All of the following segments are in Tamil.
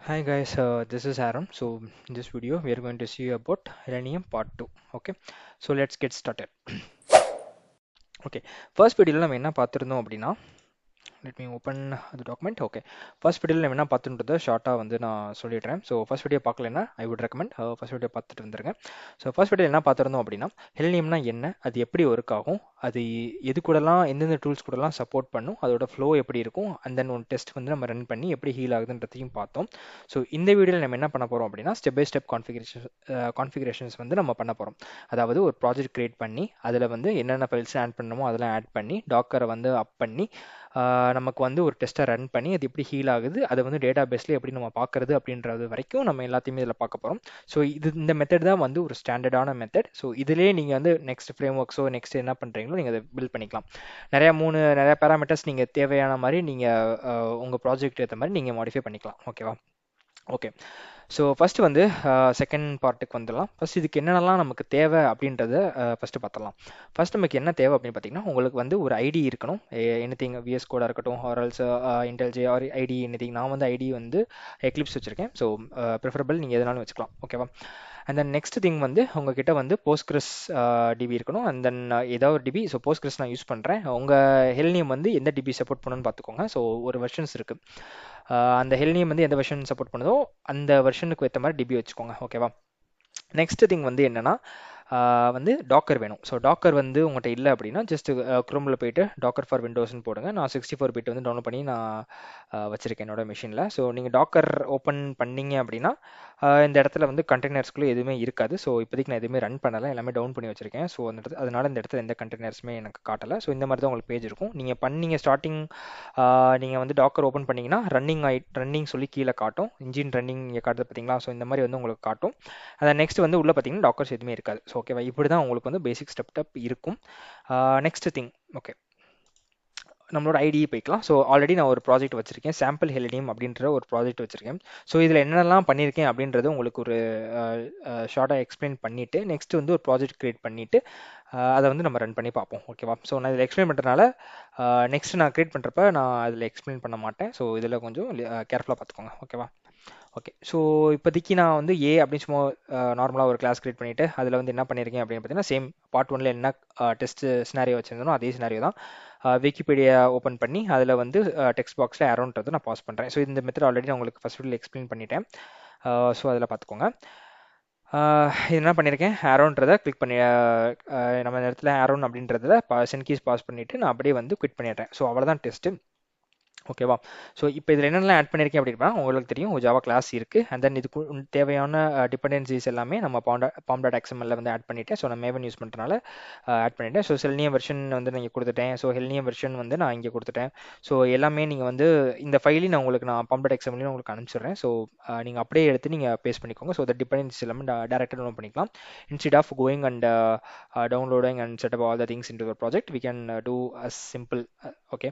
Hi guys, this is Aaron. So in this video we are going to see about Selenium part 2. Okay, so let's get started. Okay, first video நம்ம என்ன பார்த்திருந்தோம் அப்படின்னா let me open the document. Okay, first video நம்ம என்ன பார்த்துன்றத ஷார்ட்டாக வந்து நான் சொல்லிடுறேன். ஸோ ஃபர்ஸ்ட் வீடியோ பார்க்கலன்னா I would recommend first video பார்த்துட்டு வந்துருங்க. ஸோ ஃபர்ஸ்ட் வீடியோ என்ன பார்த்துருந்தோம் அப்படின்னா ஹெலினியம்னா என்ன, அது எப்படி ஒர்க் ஆகும், அது எது கூடலாம் எந்தெந்த டூல்ஸ் கூடலாம் சப்போர்ட் பண்ணும், அதோட ஃப்ளோ எப்படி இருக்கும், அண்ட் தென் ஒன் டெஸ்ட் வந்து நம்ம ரன் பண்ணி எப்படி ஹீல் ஆகுதுன்றதையும் பார்த்தோம். ஸோ இந்த வீடியோவில் நம்ம என்ன பண்ண போகிறோம் அப்படின்னா ஸ்டெப் பை ஸ்டெப் கான்ஃபிகரேஷன்ஸ் வந்து நம்ம பண்ண போகிறோம். அதாவது ஒரு ப்ராஜெக்ட் கிரியேட் பண்ணி அதில் வந்து என்னென்ன ஃபைல்ஸ் ஆட் பண்ணணுமோ அதெல்லாம் ஆட் பண்ணி டாக்கரை வந்து அப் பண்ணி நமக்கு வந்து ஒரு டெஸ்ட்டை ரன் பண்ணி அது எப்படி ஹீல் ஆகுது, அதை வந்து டேட்டா பேஸில் எப்படி நம்ம பார்க்குறது அப்படின்றது வரைக்கும் நம்ம எல்லாத்தையுமே இதில் பார்க்க போகிறோம். ஸோ இந்த மெத்தட் தான் வந்து ஒரு ஸ்டாண்டர்டான மெத்தட். ஸோ இதிலே நீங்கள் வந்து நெக்ஸ்ட் ஃப்ரேம் ஒர்க்ஸோ நெக்ஸ்ட் என்ன பண்ணுறீங்களோ நீங்கள் அதை பில்ட் பண்ணிக்கலாம். நிறைய பேராமீட்டர்ஸ் நீங்கள் தேவையான மாதிரி நீங்கள் உங்கள் ப்ராஜெக்ட் ஏற்ற மாதிரி நீங்கள் மாடிஃபை பண்ணிக்கலாம். ஓகேவா? ஓகே, ஸோ ஃபஸ்ட்டு வந்து செகண்ட் பார்ட்டுக்கு வந்துடலாம். ஃபஸ்ட் இதுக்கு என்னென்னலாம் நமக்கு தேவை அப்படின்றத ஃபஸ்ட்டு பார்த்துடலாம். ஃபஸ்ட் நமக்கு என்ன தேவை அப்படின்னு பார்த்தீங்கன்னா உங்களுக்கு வந்து ஒரு ஐடி இருக்கணும். எனிதிங் விஎஸ் கோடாக இருக்கட்டும் ஆர்எல்ஸ் இன்டெல்ஜே ஆர் ஐடி எனிதிங். நான் வந்து ஐடி வந்து எக்லிப்ஸ் வச்சுருக்கேன். ஸோ ப்ரிஃபரபிள் நீங்கள் எதுனாலும் வச்சுக்கலாம். ஓகேவா? அண்ட் தென் நெக்ஸ்ட் திங் வந்து உங்ககிட்ட வந்து போஸ்ட்கிரஸ் டிபி இருக்கணும். அண்ட் தென் ஏதாவது ஒரு டிபி. ஸோ போஸ்ட்கிரஸ் நான் யூஸ் பண்ணுறேன். உங்கள் ஹெல்னியம் வந்து எந்த டிபி சப்போர்ட் பண்ணணும்னு பார்த்துக்கோங்க. ஸோ ஒரு வெர்ஷன்ஸ் இருக்குது. அந்த ஹெல்னியம் வந்து எந்த வெர்ஷன் சப்போர்ட் பண்ணுதோ அந்த வெர்ஷனுக்கு ஏற்ற மாதிரி டிபி வச்சுக்கோங்க. ஓகேவா? நெக்ஸ்ட் திங் வந்து என்னன்னா வந்து டாக்கர் வேணும். ஸோ டாக்கர் வந்து உங்கள்கிட்ட இல்லை அப்படின்னா ஜஸ்ட் குரோமில் போயிட்டு டாக்கர் ஃபார் விண்டோஸ்னு போடுங்க. நான் 64 பிட் வந்து டவுன்லோட் பண்ணி நான் வச்சுருக்கேன் என்னோட மிஷினில். ஸோ நீங்கள் டாக்கர் ஓப்பன் பண்ணீங்க அப்படின்னா இந்த இடத்துல வந்து கண்டெய்னர்ஸ்குள்ளே எதுவுமே இருக்காது. ஸோ இப்போதைக்கு நான் எதுவுமே ரன் பண்ணலை, எல்லாமே டவுன் பண்ணி வச்சுருக்கேன். ஸோ அந்த இடத்துல அதனால இந்த இடத்துல எந்த கண்டெய்னர்ஸுமே எனக்கு காட்டலை. ஸோ இந்த மாதிரி தான் உங்களுக்கு பேஜ் இருக்கும். நீங்கள் ஸ்டார்டிங் நீங்கள் வந்து டாக்கர் ஓப்பன் பண்ணிங்கன்னா ரன்னிங் சொல்லி கீழே காட்டும். இன்ஜின் ரன்னிங் நீங்கள் காட்டுறது பார்த்தீங்களா? ஸோ இந்த மாதிரி வந்து உங்களுக்கு காட்டும். அதை நெக்ஸ்ட் வந்து உள்ளே பார்த்தீங்கன்னா டாக்கர்ஸ் எதுவுமே இருக்காது. ஸோ ஓகேவா? இப்படி தான் உங்களுக்கு வந்து பேசிக் ஸ்டெப் இருக்கும். நெக்ஸ்ட் திங், ஓகே, நம்மளோட ஐடியை போய்க்கலாம். ஸோ ஆல்ரெடி நான் ஒரு ப்ராஜெக்ட் வச்சுருக்கேன், சாம்பிள் ஹெலினியம் அப்படின்ற ஒரு ப்ராஜெக்ட் வச்சுருக்கேன். ஸோ இதில் என்னென்னலாம் பண்ணியிருக்கேன் அப்படின்றது உங்களுக்கு ஒரு ஷார்ட்டாக எக்ஸ்பிளைன் பண்ணிவிட்டு நெக்ஸ்ட் வந்து ஒரு ப்ராஜெக்ட் க்ரியேட் பண்ணிவிட்டு அதை வந்து நம்ம ரன் பண்ணி பார்ப்போம். ஓகேவா? ஸோ நான் இதில் எக்ஸ்பிளைன் பண்ணுறதுனால நெக்ஸ்ட் நான் க்ரியேட் பண்ணுறப்ப நான் அதில் எக்ஸ்பிளைன் பண்ண மாட்டேன். ஸோ இதில் கொஞ்சம் கேர்ஃபுல்லாக பார்த்துக்கோங்க. ஓகேவா? ஓகே, ஸோ இப்போதைக்கு நான் வந்து ஏ அப்படின்னு சும்மா நார்மலாக ஒரு கிளாஸ் கிரியேட் பண்ணிவிட்டு அதில் வந்து என்ன பண்ணியிருக்கேன் அப்படின்னு பார்த்தீங்கன்னா சேம் பார்ட் 1ல் என்ன டெஸ்ட் சினாரியோ வச்சுருந்தனோ அதே சினாரியோ தான் விக்கிபீடியா ஓப்பன் பண்ணி அதில் வந்து டெக்ஸ்ட் பாக்ஸில் அரௌண்ட்றது நான் பாஸ் பண்ணுறேன். ஸோ இந்த மெத்தட் ஆல்ரெடி நான் உங்களுக்கு ஃபஸ்ட் வீடியோவில் எக்ஸ்பிளைன் பண்ணிட்டேன். ஸோ அதில் பார்த்துக்கோங்க. இது என்ன பண்ணியிருக்கேன், அரௌண்ட்றதை கிளிக் பண்ணி நம்ம இந்த இடத்துல அரௌண்ட் அப்படின்றத சென்கீஸ் பாஸ் பண்ணிவிட்டு நான் அப்படியே வந்து குவிட் பண்ணிடுறேன். ஸோ அவ்வளோதான் டெஸ்ட்டு. ஓகேவா? ஸோ இப்போ இதில் என்னென்னலாம் ஆட் பண்ணியிருக்கேன் அப்படின்னா உங்களுக்கு தெரியும் ஜாவா கிளாஸ் இருக்குது. அண்ட் தென் இதுக்கு தேவையான டிபெண்டன்சிஸ் எல்லாமே நம்ம pom.xml வந்து ஆட் பண்ணிவிட்டேன். ஸோ நான் மேவன் யூஸ் பண்ணுறதுனால ஆட் பண்ணிவிட்டேன். ஸோ செல்னியம் வெர்ஷன் வந்து நீங்கள் கொடுத்துட்டேன். ஸோ ஹெல்னியம் வெர்ஷன் வந்து நான் இங்கே கொடுத்துட்டேன். ஸோ எல்லாமே நீங்கள் வந்து இந்த ஃபைலையும் நான் pom.xml உங்களுக்கு அனுப்பிச்சிடுறேன். ஸோ நீங்கள் அப்படியே எடுத்து நீங்கள் பேஸ்ட் பண்ணிக்கோங்க. ஸோ த டிபெண்டன்சிஸ் எல்லாமே டேரெக்டாக டவுன்லோட் பண்ணிக்கலாம். Instead of going and downloading and set up all the things into the project, we can do a simple okay.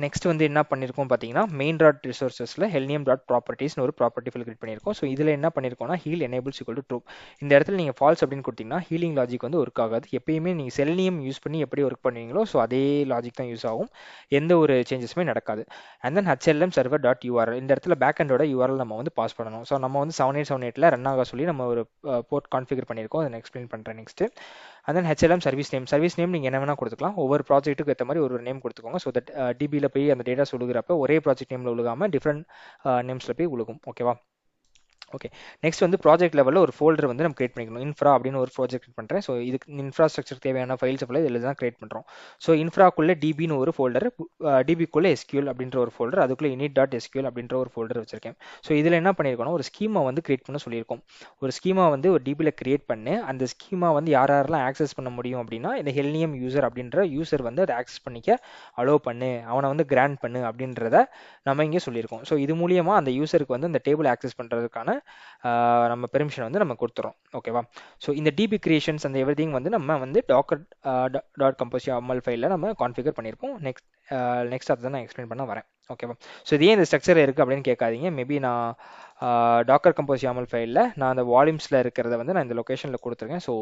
Next வந்து என்ன பண்ணியிருக்கோம் பார்த்தீங்கன்னா மெயின் டாட் ரிசோர்ஸஸில் ஹெல்னியம் டாட் ப்ராப்பர்ட்டிஸ்னு ஒரு ப்ராப்பர்ட்டி ஃபைல் கிரியேட் பண்ணியிருக்கோம். ஸோ இதில் என்ன பண்ணியிருக்கோம்னா heal enables equal to true. இந்த இடத்துல நீங்கள் ஃபால்ஸ் அப்படின்னு கொடுத்தீங்கன்னா ஹீலிங் லாஜிக் வந்து ஒர்க் ஆகாது. எப்பயுமே நீங்கள் செல்னியம் யூஸ் பண்ணி எப்படி ஒர்க் பண்ணுவீங்களோ ஸோ அதே லாஜிக் தான் யூஸ் ஆகும், எந்த ஒரு சேஞ்சஸுமே நடக்காது. And then HLM server dot URL, இந்த இடத்துல பேக் அண்டோட யூஆர்எல் நம்ம வந்து பாஸ் பண்ணணும். ஸோ நம்ம வந்து 7878ல் ரன் ஆக சொல்லி நம்ம ஒரு போர்ட் கான்ஃபிகர் பண்ணியிருக்கோம். அதை நான் எக்ஸ்பிளைன் பண்ணுறேன் next. And then HLM service name நீங்கள் என்ன வேணால் கொடுத்துக்கலாம். ஒவ்வொரு ப்ராஜெக்ட்டுக்கு ஏற்ற மாதிரி ஒரு நேம் கொடுத்துக்கோங்க. ஸோ தட் டிபியில் போய் அந்த டேட்டா உழுகிறப்ப ஒரே ப்ராஜெக்ட் நேமில் உழுகாமல் டிஃப்ரெண்ட் நேம்ஸில் போய் உழுகும். ஓகேவா? ஓகே, நெக்ஸ்ட் வந்து ப்ராஜெக்ட் லெவலில் ஒரு ஃபோல்டர் வந்து நம்ம கிரியேட் பண்ணிக்கணும். இன்ஃப்ரா அப்படின்னு ஒரு ப்ராஜெக்ட் பண்ணுறேன். ஸோ இதுக்கு இன்ஃப்ராஸ்ட்ரக்சர் தேவையான ஃபைல்ஸ் ஃபுல்லாக இதில் தான் கிரியேட் பண்ணுறோம். ஸோ இன்ஃப்ராக்குள்ளே டிபின்னு ஒரு ஃபோல்டர், டிபிக்குள்ளே SQL அப்படின்ற ஒரு ஃபோல்டர், அதுக்குள்ளே init.sql அப்படின்ற ஒரு ஃபோல்டர் வச்சிருக்கேன். ஸோ இதில் என்ன பண்ணியிருக்கோம், ஒரு ஸ்கீமா வந்து கிரியேட் பண்ண சொல்லியிருக்கோம். ஒரு ஸ்கீமா வந்து ஒரு டிபியில் கிரியேட் பண்ணி அந்த ஸ்கீமா வந்து யாரெல்லாம் ஆக்சஸ் பண்ண முடியும் அப்படின்னா இந்த ஹெல்னியம் யூசர் அப்படின்ற யூசர் வந்து அதை ஆக்சஸ் பண்ணிக்க அலோவ் பண்ணு, அவனை வந்து கிராண்ட் பண்ணு அப்படின்றத நம்ம இங்கே சொல்லியிருக்கோம். ஸோ இது மூலியமாக அந்த யூசருக்கு வந்து அந்த டேபிள் ஆக்சஸ் பண்ணுறதுக்கான நம்ம பெர்மிஷன் வந்து நம்ம கொடுத்துறோம். ஓகேவா? ஸோ இந்த டிபி கிரியேஷன்ஸ் அந்த எவ்ரிதிங் வந்து நம்ம வந்து டாக்கர் டாட் கம்போஸ் YAML ஃபைலில் நம்ம கான்ஃபிகர் பண்ணியிருப்போம். நெக்ஸ்ட் அதை தான் நான் எக்ஸ்பிளைன் பண்ண வரேன். ஓகேவா? ஸோ இது ஏன் இந்த ஸ்ட்ரக்சர் இருக்குது அப்படின்னு கேட்காதீங்க. மேபி நான் டாக்கர் கம்போஸ் YAML ஃபைலில் நான் அந்த வால்யூம்ஸில் இருக்கிறத வந்து நான் இந்த லொக்கேஷனில் கொடுத்துருக்கேன். ஸோ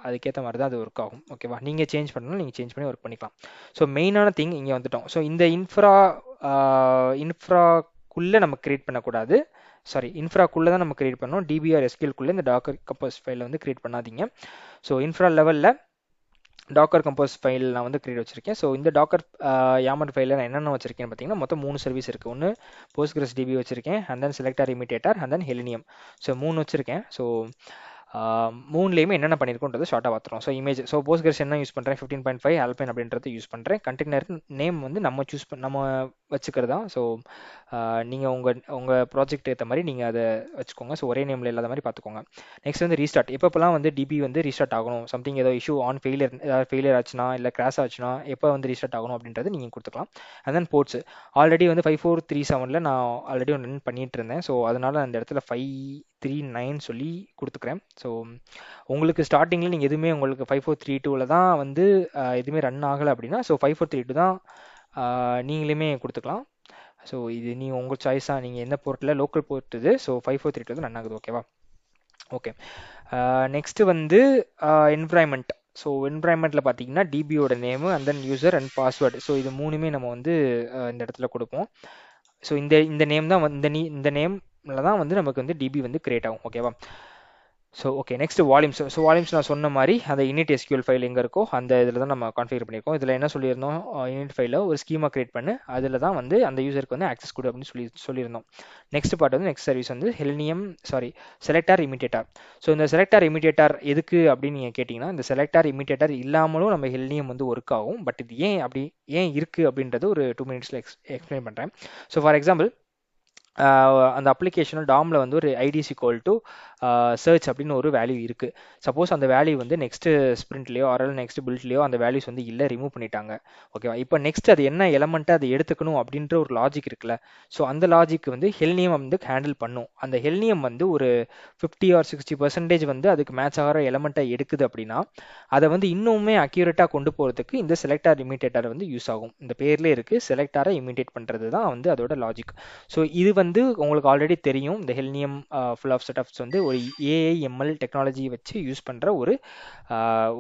அதுக்கேற்ற மாதிரி தான் அது ஒர்க் ஆகும். ஓகேவா? நீங்கள் சேஞ்ச் பண்ணணும், நீங்கள் சேஞ்ச் பண்ணி ஒர்க் பண்ணிக்கலாம். ஸோ மெயினான திங் இங்கே வந்துட்டோம். ஸோ இந்த இன்ஃப்ரா இன்ஃப்ராக்குள்ளே நம்ம கிரியேட் பண்ணக்கூடாது. சாரி, இன்ஃப்ராக்குள்ளே தான் நம்ம கிரியேட் பண்ணோம். டிபிஆர் எஸ்கியூஎல்குள்ளே இந்த டாக்கர் கம்போஸ் ஃபைலை வந்து கிரியேட் பண்ணாதீங்க. ஸோ இன்ஃப்ரா லெவலில் டாக்கர் கம்போஸ் ஃபைல் நான் வந்து கிரியேட் வச்சிருக்கேன். ஸோ இந்த டாக்கர் யாமர் ஃபைலில் நான் என்னென்ன வச்சிருக்கேன்னு பார்த்தீங்கன்னா மொத்தம் 3 சர்வீஸ் இருக்குது. ஒன்று போஸ்ட்கிரஸ் டிபி வச்சிருக்கேன், and then selector imitator, and then helenium. So 3 வச்சிருக்கேன். ஸோ மூணுலேயுமே என்னென்ன பண்ணியிருக்கோன்றது ஷார்ட்டாக பார்த்துரும். ஸோ இமேஜ், ஸோ போஸ்ட்கிரஸ் என்ன யூஸ் பண்ணுறேன், 15.5 ஆல்பைன் அப்படின்றது யூஸ் பண்ணுறேன். கண்டெய்னர் நேம் வந்து நம்ம நம்ம வச்சுக்கிறதா. ஸோ நீங்கள் உங்கள் ப்ராஜெக்ட் ஏற்ற மாதிரி நீங்கள் அதை வச்சுக்கோங்க. ஸோ ஒரே நேமில் இல்லாத மாதிரி பார்த்துக்கோங்க. நெக்ஸ்ட் வந்து ரீஸ்டார்ட். எப்பப்பெல்லாம் வந்து டிபி வந்து ரீஸ்டார்ட் ஆகணும், சம்திங் ஏதோ இஷ்யூ ஆன் ஃபெயிலியர், ஏதாவது ஃபெயிலியர் ஆச்சுன்னா இல்லை கிராஷ் ஆச்சுன்னா எப்போ வந்து ரீஸ்டார்ட் ஆகணும் அப்படின்றது நீங்கள் கொடுத்துக்கலாம். அண்ட் தென் போர்ட்ஸ் ஆல்ரெடி வந்து 5437 நான் ஆல்ரெடி ரன் பண்ணிட்டு இருந்தேன். ஸோ அதனால அந்த இடத்துல 539 சொல்லி கொடுத்துக்கிறேன். ஸோ உங்களுக்கு ஸ்டார்டிங்கில் நீங்கள் எதுவுமே உங்களுக்கு 5432 தான் வந்து எதுவுமே ரன் ஆகலை அப்படின்னா ஸோ 5432 தான் நீங்களுமே கொடுத்துக்கலாம். ஸோ இது நீங்கள் உங்கள் சாய்ஸாக, நீங்கள் எந்த போர்ட்டில் லோக்கல் போர்ட் இது. ஸோ 5432 தான் ரன் ஆகுது. ஓகேவா? ஓகே. நெக்ஸ்ட்டு வந்து என்விரான்மெண்ட். ஸோ என்விரான்மெண்ட்டில் பார்த்தீங்கன்னா டிபியோட name and then user and password. So இது மூணுமே நம்ம வந்து இந்த இடத்துல கொடுப்போம். ஸோ இந்த நேம் தான் இந்த நேமில் தான் வந்து நமக்கு வந்து டிபி வந்து கிரியேட் ஆகும். ஓகேவா? So okay. Next volumes. So volumes நான் சொன்ன மாதிரி அந்த இனிட் எஸ்கியூஎல் ஃபைல் எங்கே இருக்கோ அந்த இதில் தான் நம்ம கான்ஃபிகர் பண்ணியிருக்கோம். இதில் என்ன சொல்லியிருந்தோம், இனிட் ஃபைலில் ஒரு ஸ்கீமா கிரியேட் பண்ணு, அதில் தான் வந்து அந்த யூசருக்கு வந்து ஆக்சஸ் கொடு அப்படின்னு சொல்லியிருந்தோம். நெக்ஸ்ட் பார்ட் வந்து நெக்ஸ்ட் சர்வீஸ் வந்து செலக்டார் இமிட்டேட்டார். ஸோ இந்த செலக்டார் இமிட்டேட்டார் எதுக்கு அப்படின்னு நீங்கள் கேட்டிங்கன்னா, இந்த செலக்டார் இமிட்டேட்டார் இல்லாமலும் நம்ம ஹெலினியம் வந்து ஒர்க் ஆகும். பட் இது ஏன் இருக்குது அப்படின்றது ஒரு 2 மினிட்ஸில் எக்ஸ்பிளைன் பண்ணுறேன். ஸோ ஃபார் எக்ஸாம்பிள், அந்த அப்ளிகேஷனில் டாமில் வந்து ஒரு ஐடிஸ் ஈக்குவல் டு சர்ச் அப்படின்னு ஒரு வேல்யூ இருக்குது. சப்போஸ் அந்த வேல்யூ வந்து நெக்ஸ்ட் ஸ்ப்ரிண்ட்லேயோ ஆர் நெக்ஸ்ட் பில்ட்லேயோ அந்த வேல்யூஸ் வந்து இல்லை, ரிமூவ் பண்ணிட்டாங்க. ஓகேவா? இப்போ நெக்ஸ்ட் அது என்ன எலமெண்ட்டை அதை எடுத்துக்கணும் அப்படின்ற ஒரு லாஜிக் இருக்குல்ல. ஸோ அந்த லாஜிக் வந்து ஹெல்னியம் வந்து ஹேண்டில் பண்ணும். அந்த ஹெல்னியம் வந்து ஒரு 50 or 60% வந்து அதுக்கு மேட்ச் ஆகிற எலமெண்ட்டை எடுக்குது அப்படின்னா அதை வந்து இன்னுமே அக்யூரேட்டாக கொண்டு போகிறதுக்கு இந்த செலக்டார் இமிட்டேட்டர் வந்து யூஸ் ஆகும். இந்த பேர்லேயே இருக்குது, செலக்டாரை இமிட்டேட் பண்ணுறது தான் வந்து அதோட லாஜிக். ஸோ இது வந்து உங்களுக்கு ஆல்ரெடி தெரியும். இந்த ஹெல்னியம் ஃபுல் ஆஃப் செட்டப்ஸ் வந்து ஒரு ஏஐஎம்எல் டெக்னாலஜி வச்சு யூஸ் பண்ணுற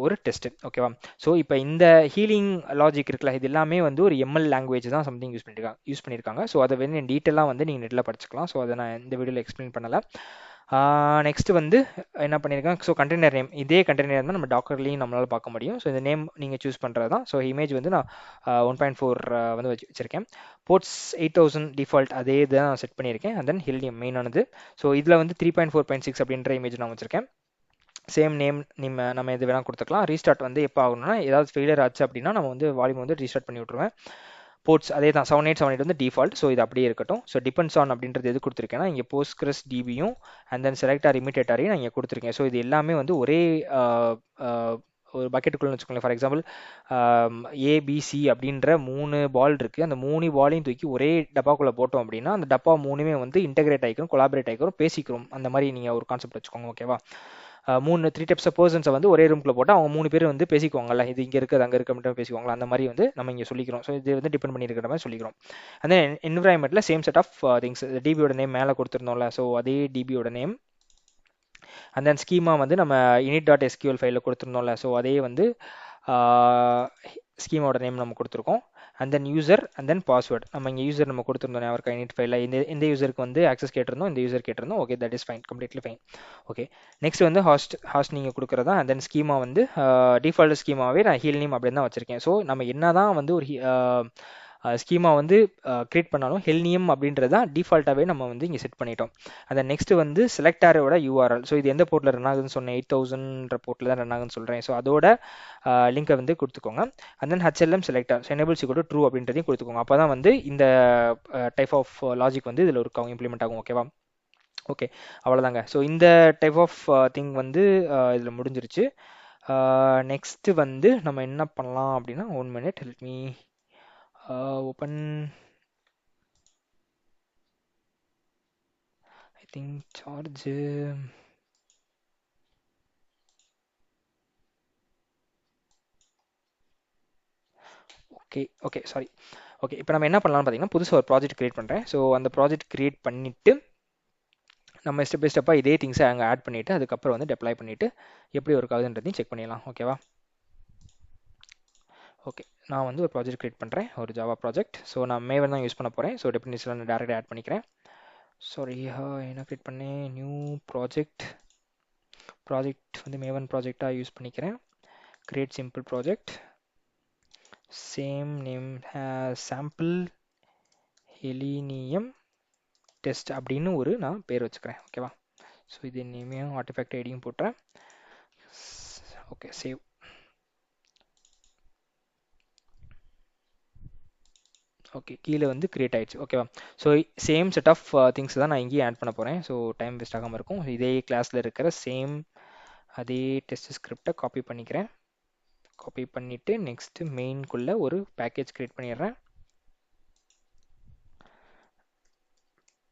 ஒரு டெஸ்ட். ஓகேவா? ஸோ இப்போ இந்த ஹீலிங் லாஜிக் இருக்குல்ல, இது எல்லாமே வந்து ஒரு எம்எல் லாங்குவேஜ் தான் சம்திங் யூஸ் பண்ணியிருக்காங்க. ஸோ அதை வந்து டீட்டெயிலாக வந்து நீங்கள் நெட்டில் படிச்சுக்கலாம். ஸோ அதை நான் இந்த வீடியோவில் எக்ஸ்பிளைன் பண்ணலை. நெக்ஸ்ட் வந்து என்ன பண்ணியிருக்கேன், ஸோ கண்டெய்னர் நேம், இதே கண்டெய்னர் தான் நம்ம டாக்கர்லேயும் நம்மளால் பார்க்க முடியும். ஸோ இந்த நேம் நீங்கள் சூஸ் பண்ணுறது தான். ஸோ இமேஜ் வந்து நான் 1.4 வந்து வச்சுருக்கேன். போர்ட்ஸ் 8000 டிஃபால்ட் அதே தான் நான் செட் பண்ணியிருக்கேன். And then ஹெல்னியம் மெயினானது. ஸோ இதில் வந்து 3.4.6 அப்படின்ற இமேஜ் நான் வச்சுருக்கேன். சேம் நேம் நம்ம இது வேணால் கொடுத்துக்கலாம். ரீஸ்டார்ட் வந்து எப்போ ஆகணும்னா, ஏதாவது ஃபெயிலியர் ஆச்சு அப்படின்னா நம்ம வந்து வால்யூம் வந்து ரீஸ்டார்ட் பண்ணி விட்ருவேன். போர்ட்ஸ் அதே தான், 7878 வந்து டிஃபால்ட். ஸோ இது அப்படியே இருக்கட்டும். ஸோ டிபெண்ட்ஸ் ஆன் அப்படின்றது எது கொடுத்துருக்கேன்னா, இங்கே போஸ்ட்கிரஸ் டிபியும் அண்ட் தென் செலக்டார் இமிட்டேட்டரையும் நான் இங்கே கொடுத்துருக்கேன். ஸோ இது எல்லாமே வந்து ஒரே ஒரு பக்கெட்டுக்குள்ளே வச்சுக்கோங்களேன். ஃபார் எக்ஸாம்பிள், ஏபிசி அப்படின்ற 3 பால் இருக்குது. அந்த 3 பாலையும் தூக்கி ஒரே டப்பாக்குள்ளே போட்டோம் அப்படின்னா அந்த டப்பா 3மே வந்து இன்டெகிரேட் ஆகிக்கிறோம், கொலாபரேட் ஆகிக்கிறோம், பேசிக்கிறோம். அந்த மாதிரி நீங்கள் ஒரு கான்செப்ட் வச்சுக்கோங்க. ஓகேவா? 3 டைப்ஸ் ஆஃப் பர்சன்ஸை வந்து ஒரே ரூம்குள்ளே போட்டால் அவங்க 3 பேர் வந்து பேசிக்குவாங்கல்ல, இது இங்கே இருக்குது அங்கே இருக்க மட்டும் பேசிக்குவாங்களா, அந்த மாதிரி வந்து நம்ம இங்கே சொல்லிக்கிறோம். ஸோ இது வந்து டிபெண்ட் பண்ணியிருக்கிற மாதிரி சொல்லிக்கிறோம். அந்த என்விரான்மெண்ட்டில் சேம் செட் ஆஃப் திங்ஸ், டிபியோட நேம் மேலே கொடுத்துருந்தோம்ல, ஸோ அதே டிபியோட நேம். அண்ட் தென் ஸ்கீமா வந்து நம்ம init.sql ஃபைலில் கொடுத்துருந்தோம்ல, ஸோ அதே வந்து ஸ்கீமாவோட நேம் நம்ம கொடுத்துருக்கோம். And then user and then password நம்ம இங்கே யூசர் நம்ம கொடுத்துருந்தோம் அவருக்கு init ஃபைலில். இந்த யூசருக்கு வந்து ஆக்சஸ் கேட்டிருந்தோம், இந்த யூசர் கேட்டிருந்தோம். Okay, that is fine, completely fine. Okay. Next வந்து ஹாஸ்ட் நீங்கள் கொடுக்குறதா. அண்ட் தென் ஸ்கீமா வந்து டிஃபால்ட் ஸ்கீமாவே நான் ஹீல் நேம் அப்படின்னு தான் வச்சுருக்கேன். ஸோ நம்ம என்ன தான் வந்து ஒரு ஸ்கீமா வந்து கிரியேட் பண்ணாலும் ஹெல்னியம் அப்படின்றத டிஃபால்ட்டாகவே நம்ம வந்து இங்கே செட் பண்ணிட்டோம். அந்த நெக்ஸ்ட் வந்து செலக்டாரோட யூஆர்எல். ஸோ இது எந்த போர்ட்டில் ரன் ஆகுதுன்னு சொன்னேன், 8000 போர்ட்டில் தான் ரன் ஆகுதுன்னு சொல்கிறேன். ஸோ அதோட லிங்கை வந்து கொடுத்துக்கோங்க. And then HLM selector enables equal to true அப்படின்றதையும் கொடுத்துக்கோங்க. அப்போ தான் வந்து இந்த டைப் ஆஃப் லாஜிக் வந்து இதில் ஒரு இம்ப்ளிமெண்ட் ஆகும். ஓகேவா? ஓகே, அவ்வளோதாங்க. ஸோ இந்த டைப் ஆஃப் திங் வந்து இதில் முடிஞ்சிருச்சு. நெக்ஸ்ட்டு வந்து நம்ம என்ன பண்ணலாம் அப்படின்னா, 1 minute, help me open. I think charge. Okay sorry. Okay, இப்போ நம்ம என்ன பண்ணலாம்னு பார்த்தீங்கன்னா, புதுசாக ஒரு ப்ராஜெக்ட் கிரியேட் பண்ணுறேன். ஸோ அந்த ப்ராஜெக்ட் கிரியேட் பண்ணிவிட்டு நம்ம ஸ்டெப் பை ஸ்டெப்பாக இதே திங்ஸை அங்கே ஆட் பண்ணிவிட்டு அதுக்கப்புறம் வந்து டெப்ளாய் பண்ணிவிட்டு எப்படி ஒர்க் ஆகுதுன்றதையும் செக் பண்ணிடலாம். ஓகேவா? ஓகே, நான் வந்து ஒரு ப்ராஜெக்ட் கிரியேட் பண்ணுறேன், ஒரு ஜாவா ப்ராஜெக்ட். ஸோ நான் மேவன் தான் யூஸ் பண்ண போகிறேன். ஸோ டெஃபினிஷனில் நான் டேரெக்டாக ஆட் பண்ணிக்கிறேன். சாரி, என்ன கிரியேட் பண்ணேன், நியூ ப்ராஜெக்ட். ப்ராஜெக்ட் வந்து மேவன் ப்ராஜெக்டாக யூஸ் பண்ணிக்கிறேன். Create simple project, same name sample helenium test அப்படின்னு ஒரு நான் பேர் வச்சுக்கிறேன். ஓகேவா? ஸோ இது நேமையும் ஆர்டிஃபேக்ட் ஐடியும் போட்டுறேன். Okay, save. ஓகே, கீழே வந்து கிரியேட் ஆயிடுச்சு. ஓகேவா? So same set of things தான் நான் இங்கேயும் ஆட் பண்ண போகிறேன். ஸோ டைம் வேஸ்ட் ஆகாமல் இருக்கும். இதே கிளாஸில் இருக்கிற சேம் அதே டெஸ்ட் ஸ்கிரிப்டை காப்பி பண்ணிக்கிறேன். காப்பி பண்ணிவிட்டு நெக்ஸ்ட்டு மெயின்குள்ளே ஒரு பேக்கேஜ் கிரியேட் பண்ணிடுறேன்.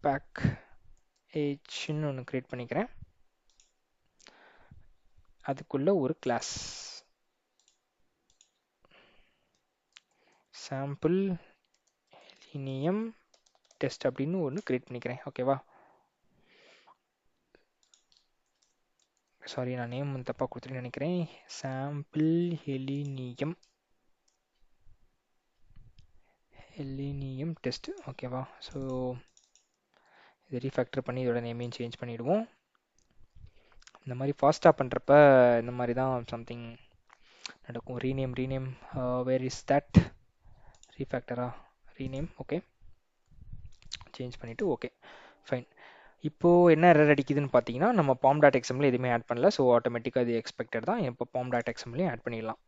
பேக்கேஜ்னு ஒன்று கிரியேட் பண்ணிக்கிறேன். அதுக்குள்ளே ஒரு கிளாஸ் சாம்பிள் ஹெலினியம் டெஸ்ட் அப்படின்னு ஒன்று கிரியேட் பண்ணிக்கிறேன். ஓகேவா? சாரி, நான் நேம் வந்து தப்பாக கொடுத்துருன்னு நினைக்கிறேன். Sample helenium test. ஓகேவா? ஸோ இதை ரீஃபேக்டர் பண்ணி இதோட நேமையும் சேஞ்ச் பண்ணிவிடுவோம். இந்த மாதிரி ஃபாஸ்ட்டாக பண்ணுறப்ப இந்த மாதிரி தான் சம்திங் நடக்கும். ரீநேம் வேர் இஸ் தட், ரீஃபேக்டரா, ரீநேம். ஓகே, சேஞ்ச் பண்ணிவிட்டு ஓகே ஃபைன். இப்போது என்ன எரர் அடிக்குதுன்னு பார்த்தீங்கன்னா, நம்ம pom.xml எதுவுமே ஆட் பண்ணல. ஸோ ஆட்டோமேட்டிக்காக இது எக்ஸ்பெக்டட் தான். இப்போ pom.xml ஆட் பண்ணிடலாம்.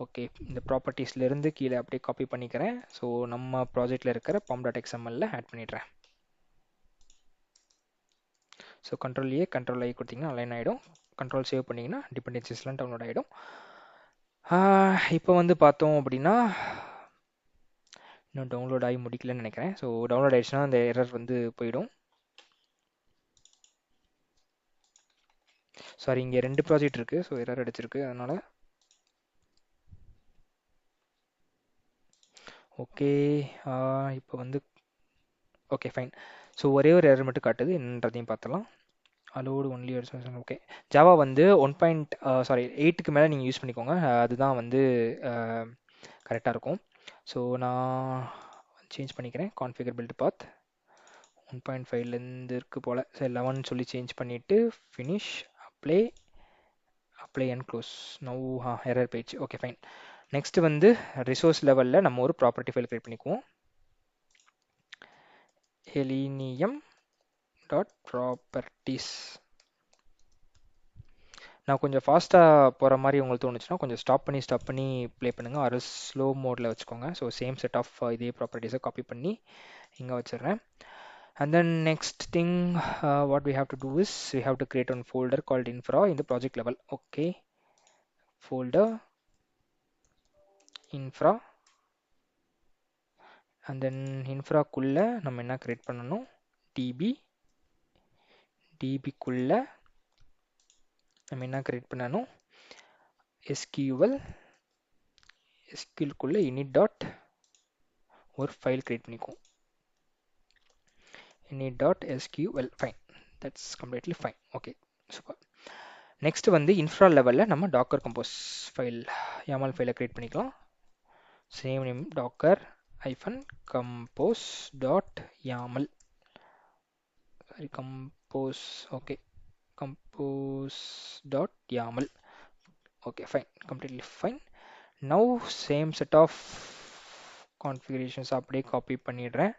ஓகே, இந்த ப்ராப்பர்ட்டிஸ்லேருந்து கீழே அப்படியே காப்பி பண்ணிக்கிறேன். ஸோ நம்ம ப்ராஜெக்டில் இருக்கிற pom.xml ஆட் பண்ணிடுறேன். ஸோ கண்ட்ரோல் ஏ கண்ட்ரோல் ஐ கொடுத்தீங்கன்னா அலைன் ஆகிடும். கண்ட்ரோல் சேவ் பண்ணிங்கன்னா டிபெண்டன்சிஸ்லாம் டவுன்லோட் ஆகிடும். இப்போ வந்து பார்த்தோம் அப்படின்னா இன்னும் டவுன்லோட் ஆகி முடிக்கலன்னு நினைக்கிறேன். ஸோ டவுன்லோட் ஆகிடுச்சுன்னா அந்த எரர் வந்து போயிடும். சாரி, இங்கே 2 ப்ராஜெக்ட் இருக்குது. ஸோ எரர் அடிச்சிருக்கு, அதனால். ஓகே, இப்போ வந்து ஓகே ஃபைன். ஸோ ஒரே ஒரு எரர் மட்டும் காட்டுது, என்னன்றதையும் பார்த்தலாம். Allowed only. ஓகே, ஜாவா வந்து 8க்கு மேலே நீங்கள் யூஸ் பண்ணிக்கோங்க. அதுதான் வந்து கரெக்டாக இருக்கும். ஸோ நான் சேஞ்ச் பண்ணிக்கிறேன். கான்ஃபிகர் பில்ட் பாத் 1.5லேருந்து இருக்குது போல். சரி, 11 சொல்லி சேஞ்ச் பண்ணிவிட்டு finish, apply and close. Now error page. Okay fine. Next வந்து ரிசோர்ஸ் லெவலில் நம்ம ஒரு ப்ராப்பர்ட்டி ஃபைல் கிரியேட் பண்ணிக்குவோம். ஹெலினியம் டாட் ப்ராப்பர்ட்டிஸ். நான் கொஞ்சம் ஃபாஸ்ட்டாக போகிற மாதிரி உங்களுக்கு தோணுச்சுன்னா கொஞ்சம் ஸ்டாப் பண்ணி ப்ளே பண்ணுங்கள். ஒரு ஸ்லோ மோடில் வச்சுக்கோங்க. ஸோ சேம் செட் ஆஃப் இதே ப்ராப்பர்ட்டிஸை காப்பி பண்ணி இங்கே வச்சிடுறேன். And then next thing what we have to do is we have to create one folder called infra in the project level. Okay, folder infra, and then infra குள்ள நம்ம என்ன கிரியேட் பண்ணணும், db குள்ள நம்ம என்ன கிரியேட் பண்ணணும், SQL குள்ள init டாட் ஒரு ஃபைல் கிரியேட் பண்ணிக்குவோம். init.sql. fine, that's completely fine. okay, super. Next வந்து இன்ஃப்ரா லெவலில் நம்ம டாக்கர் கம்போஸ் ஃபைல், YAML ஃபைலை கிரியேட் பண்ணிக்கலாம். Same name docker -compose dot YAML. Sorry, compose. Okay, compose dot YAML. Okay fine, completely fine. Now same set of configurations அப்படியே காப்பி பண்ணிடுறேன்.